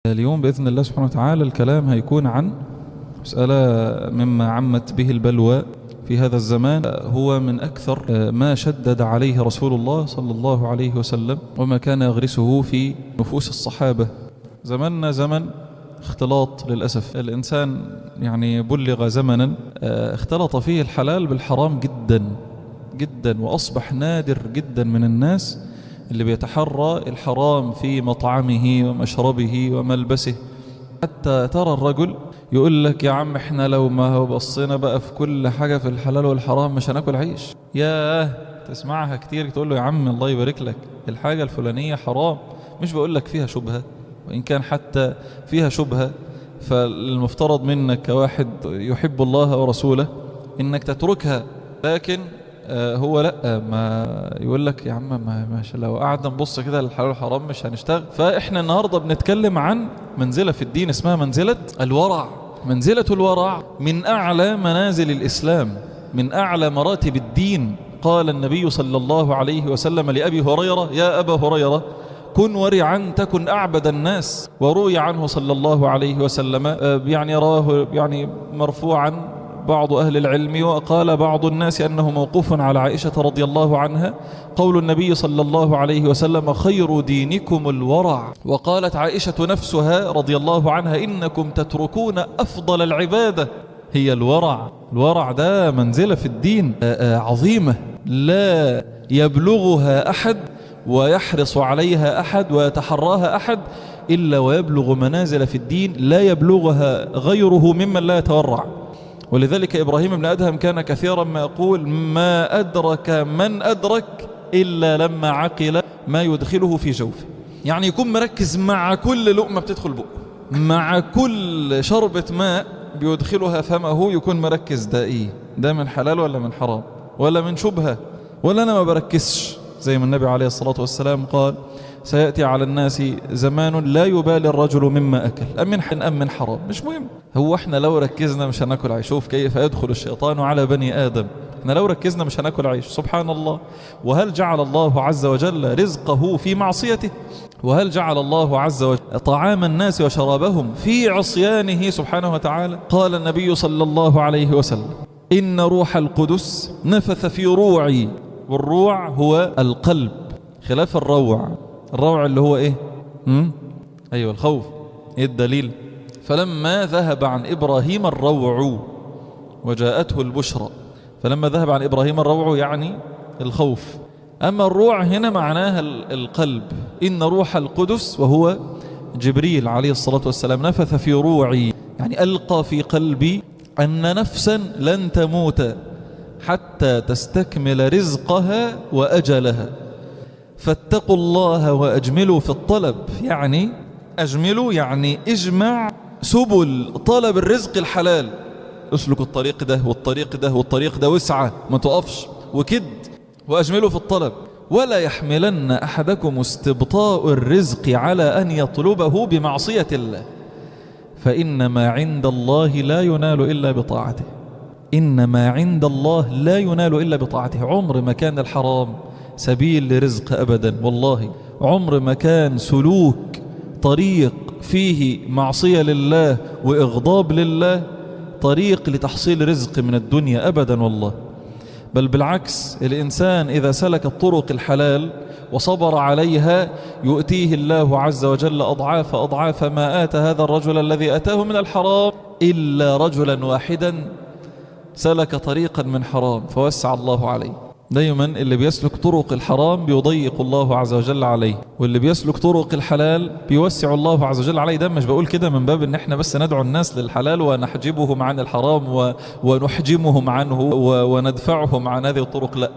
اليوم بإذن الله سبحانه وتعالى الكلام هيكون عن مسألة مما عمت به البلوى في هذا الزمان. هو من أكثر ما شدد عليه رسول الله صلى الله عليه وسلم وما كان يغرسه في نفوس الصحابة. زماننا زمن اختلاط للأسف. الإنسان يعني بلغ زمنا اختلط فيه الحلال بالحرام جدا جدا، وأصبح نادر جدا من الناس اللي بيتحرى الحرام في مطعمه ومشربه وملبسه. حتى ترى الرجل يقول لك يا عم احنا لو ما بصينا بقى في كل حاجة في الحلال والحرام مش هناكل عيش. ياه، تسمعها كتير، تقول له يا عم الله يبارك لك الحاجة الفلانية حرام، مش بقول لك فيها شبهة، وإن كان حتى فيها شبهة فالمفترض منك كواحد يحب الله ورسوله إنك تتركها. لكن هو لا، ما يقول لك يا عم ماشي لو قعدنا نبص كده للحلال والحرام مش هنشتغل. فإحنا النهاردة بنتكلم عن منزلة في الدين اسمها منزلة الورع. منزلة الورع من أعلى منازل الإسلام، من أعلى مراتب الدين. قال النبي صلى الله عليه وسلم لأبي هريرة: يا أبا هريرة كن ورعا تكن أعبد الناس. وروي عنه صلى الله عليه وسلم يعني رواه يعني مرفوعا بعض أهل العلم، وقال بعض الناس أنه موقوف على عائشة رضي الله عنها، قول النبي صلى الله عليه وسلم: خير دينكم الورع. وقالت عائشة نفسها رضي الله عنها: إنكم تتركون أفضل العبادة هي الورع. الورع ده منزلة في الدين عظيمة لا يبلغها أحد ويحرص عليها أحد ويتحراها أحد إلا ويبلغ منازل في الدين لا يبلغها غيره ممن لا يتورع. ولذلك إبراهيم بن أدهم كان كثيرا ما يقول: ما أدرك من أدرك إلا لما عقل ما يدخله في جوفه. يعني يكون مركز مع كل لقمة بتدخل بقه، مع كل شربة ماء بيدخلها فمه، يكون مركز ده إيه؟ ده من حلال ولا من حرام ولا من شبهة، ولا أنا ما بركزش؟ زي ما النبي عليه الصلاة والسلام قال: سيأتي على الناس زمان لا يبالي الرجل مما أكل أم من حرام. مش مهم، هو احنا لو ركزنا مش هناكل عيش. شوف كيف يدخل الشيطان على بني آدم. احنا لو ركزنا مش هناكل عيش، سبحان الله. وهل جعل الله عز وجل رزقه في معصيته؟ وهل جعل الله عز وجل طعام الناس وشرابهم في عصيانه سبحانه وتعالى؟ قال النبي صلى الله عليه وسلم: إن روح القدس نفث في روعي. والروع هو القلب خلاف الروع. الروع اللي هو ايه؟ ايوه الخوف. ايه الدليل؟ فلما ذهب عن إبراهيم الروع وجاءته البشرى. فلما ذهب عن إبراهيم الروع يعني الخوف. أما الروع هنا معناها القلب. إن روح القدس وهو جبريل عليه الصلاة والسلام نفث في روعي، يعني ألقى في قلبي أن نفسا لن تموت حتى تستكمل رزقها وأجلها، فاتقوا الله وأجملوا في الطلب. يعني أجملوا يعني اجمع سبل طلب الرزق الحلال، اسلك الطريق ده والطريق ده والطريق ده، وسعة ما تقفش وكد. وأجملوا في الطلب ولا يحملن أحدكم استبطاء الرزق على أن يطلبه بمعصية الله، فإنما عند الله لا ينال إلا بطاعته. إنما عند الله لا ينال إلا بطاعته. عمر ما كان الحرام سبيل لرزق أبدا، والله عمر ما كان سلوك طريق فيه معصية لله وإغضاب لله طريق لتحصيل رزق من الدنيا أبدا والله. بل بالعكس، الإنسان إذا سلك الطرق الحلال وصبر عليها يؤتيه الله عز وجل أضعاف أضعاف ما آتى هذا الرجل الذي أتاه من الحرام، إلا رجلا واحدا سلك طريقا من حرام فوسع الله عليه. دايما اللي بيسلك طرق الحرام بيضيق الله عز وجل عليه، واللي بيسلك طرق الحلال بيوسع الله عز وجل عليه. ده مش بقول كده من باب ان احنا بس ندعو الناس للحلال ونحجبهم عن الحرام ونحجمهم عنه وندفعهم عن هذه الطرق، لا،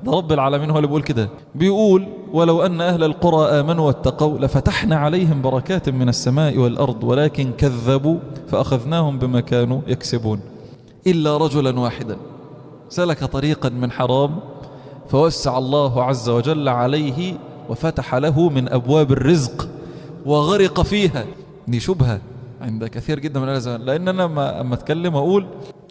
ده رب العالمين هو اللي بيقول كده. بيقول: ولو أن أهل القرى آمنوا واتقوا لفتحنا عليهم بركات من السماء والأرض ولكن كذبوا فأخذناهم بما كانوا يكسبون. إلا رجلا واحدا سلك طريقا من حرام فوسع الله عز وجل عليه وفتح له من أبواب الرزق وغرق فيها. دي شبهة عند كثير جدا من الزمان، لأن أنا أما أتكلم وأقول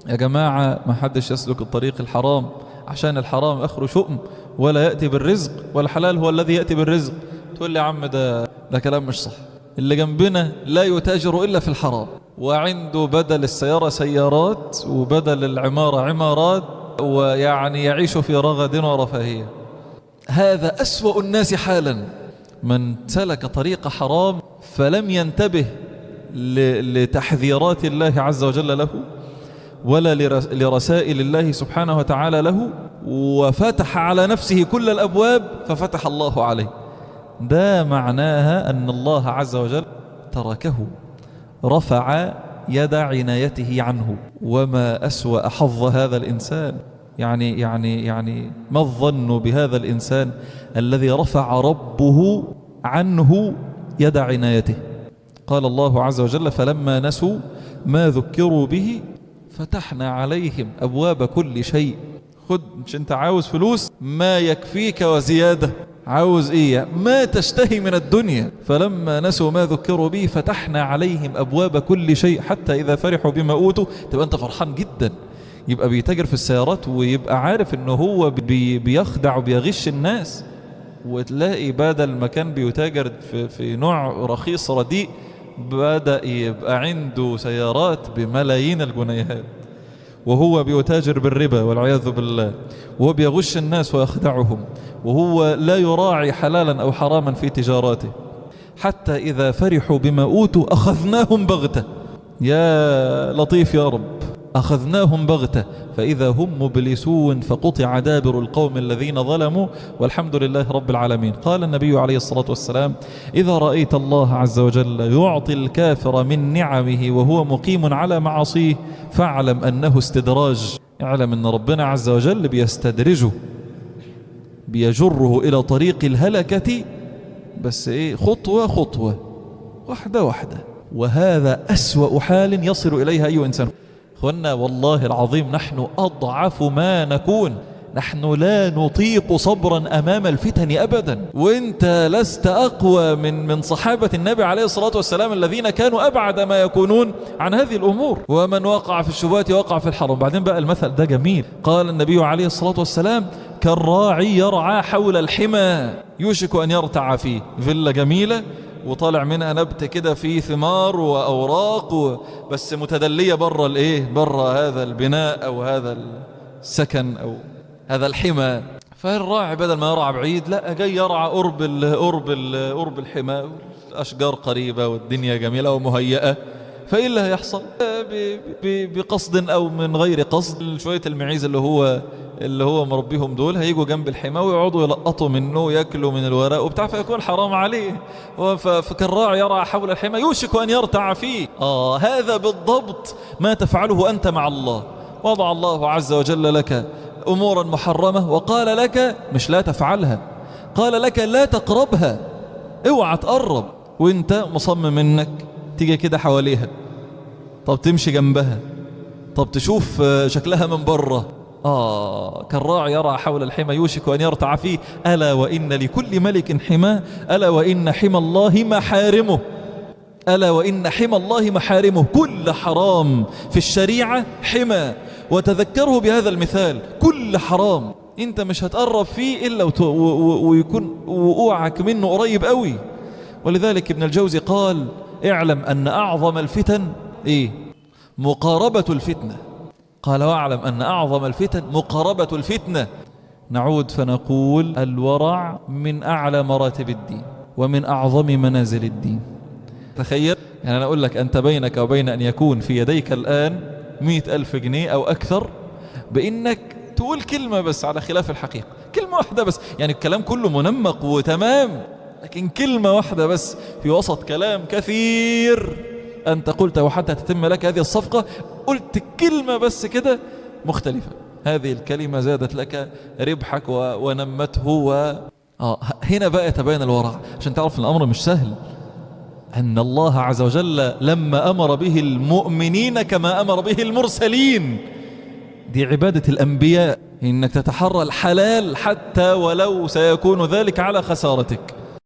يا جماعة ما حدش يسلك الطريق الحرام عشان الحرام آخره شؤم ولا يأتي بالرزق، والحلال هو الذي يأتي بالرزق، تقول لي يا عم ده كلام مش صح. اللي جنبنا لا يتاجر إلا في الحرام، وعنده بدل السيارة سيارات وبدل العمارة عمارات، ويعني يعيش في رغد ورفاهية. هذا أسوأ الناس حالا، من سلك طريق حرام فلم ينتبه لتحذيرات الله عز وجل له ولا لرسائل الله سبحانه وتعالى له، وفتح على نفسه كل الأبواب ففتح الله عليه. ده معناها أن الله عز وجل تركه، رفع يد عنايته عنه. وما أسوأ حظ هذا الإنسان، يعني ما الظن بهذا الإنسان الذي رفع ربه عنه يد عنايته؟ قال الله عز وجل: فلما نسوا ما ذكروا به فتحنا عليهم أبواب كل شيء. خد، مش انت عاوز فلوس؟ ما يكفيك وزيادة. عاوز ايه؟ ما تشتهي من الدنيا. فلما نسوا ما ذكروا به فتحنا عليهم أبواب كل شيء حتى إذا فرحوا بما أوتوا. تبقى انت فرحان جدا، يبقى بيتاجر في السيارات ويبقى عارف انه هو بيخدع وبيغش الناس، وتلاقي بدل ما كان بيتاجر في نوع رخيص رديء بدأ يبقى عنده سيارات بملايين الجنيهات، وهو بيتاجر بالربا والعياذ بالله، وهو بيغش الناس ويخدعهم، وهو لا يراعي حلالا أو حراما في تجاراته. حتى إذا فرحوا بما أوتوا أخذناهم بغتة. يا لطيف يا رب، أخذناهم بغتة فإذا هم مبلسون فقطع دابر القوم الذين ظلموا والحمد لله رب العالمين. قال النبي عليه الصلاة والسلام: إذا رأيت الله عز وجل يعطي الكافر من نعمه وهو مقيم على معصيه فاعلم أنه استدراج. اعلم أن ربنا عز وجل بيستدرجه، بيجره إلى طريق الهلكة، بس خطوة خطوة، واحدة واحدة. وهذا أسوأ حال يصل إليها أي إنسان. أخوانا والله العظيم نحن أضعف ما نكون، نحن لا نطيق صبرا أمام الفتن أبدا. وانت لست أقوى من صحابة النبي عليه الصلاة والسلام الذين كانوا أبعد ما يكونون عن هذه الأمور. ومن وقع في الشبهات وقع في الحرام. بعدين بقى المثل ده جميل، قال النبي عليه الصلاة والسلام: كالراعي يرعى حول الحمى يوشك أن يرتع فيه. فيلا جميلة وطالع منها نبت كده فيه ثمار وأوراق بس متدلية برا برا هذا البناء أو هذا السكن أو هذا الحمى. فالراعي بدل ما يرعى بعيد لا جاي يرعى قرب الحمى، الأشجار قريبة والدنيا جميلة ومهيئة. فإيه اللي هيحصل؟ بقصد أو من غير قصد شوية المعيز اللي هو مربيهم دول هيجوا جنب الحمى ويقعدوا يلقطوا منه ويأكلوا من الورق وبتاع، فيكون حرام عليه. فكالراعي يرعى حول الحمى يوشك أن يرتع فيه. هذا بالضبط ما تفعله أنت مع الله. وضع الله عز وجل لك أمورا محرمة وقال لك مش لا تفعلها، قال لك لا تقربها، اوعى تقرب، وانت مصمم انك تيجي كده حواليها، طب تمشي جنبها، طب تشوف شكلها من بره. كالراعي يرعى حول الحمى يوشك أن يرتع فيه. ألا وإن لكل ملك حماه، ألا وإن حمى الله محارمه، ألا وإن حمى الله محارمه. كل حرام في الشريعة حمى، وتذكره بهذا المثال، كل حرام انت مش هتقرب فيه إلا ويكون وقوعك منه قريب قوي. ولذلك ابن الجوزي قال: اعلم أن أعظم الفتن مقاربة الفتنة. قال: واعلم أن أعظم الفتن مقاربة الفتنة. نعود فنقول: الورع من أعلى مراتب الدين ومن أعظم منازل الدين. تخيل، يعني أنا أقول لك أنت بينك وبين أن يكون في يديك الآن 100,000 جنيه أو أكثر بإنك تقول كلمة بس على خلاف الحقيقة، كلمة واحدة بس، يعني الكلام كله منمق وتمام، لكن كلمة واحدة بس في وسط كلام كثير أنت قلت وحتى تتم لك هذه الصفقة قلت كلمة بس كده مختلفة، هذه الكلمة زادت لك ربحك ونمته هنا بقى يتبين الورع. عشان تعرف الأمر مش سهل، أن الله عز وجل لما أمر به المؤمنين كما أمر به المرسلين، دي عبادة الأنبياء، إنك تتحرى الحلال حتى ولو سيكون ذلك على خسارتك.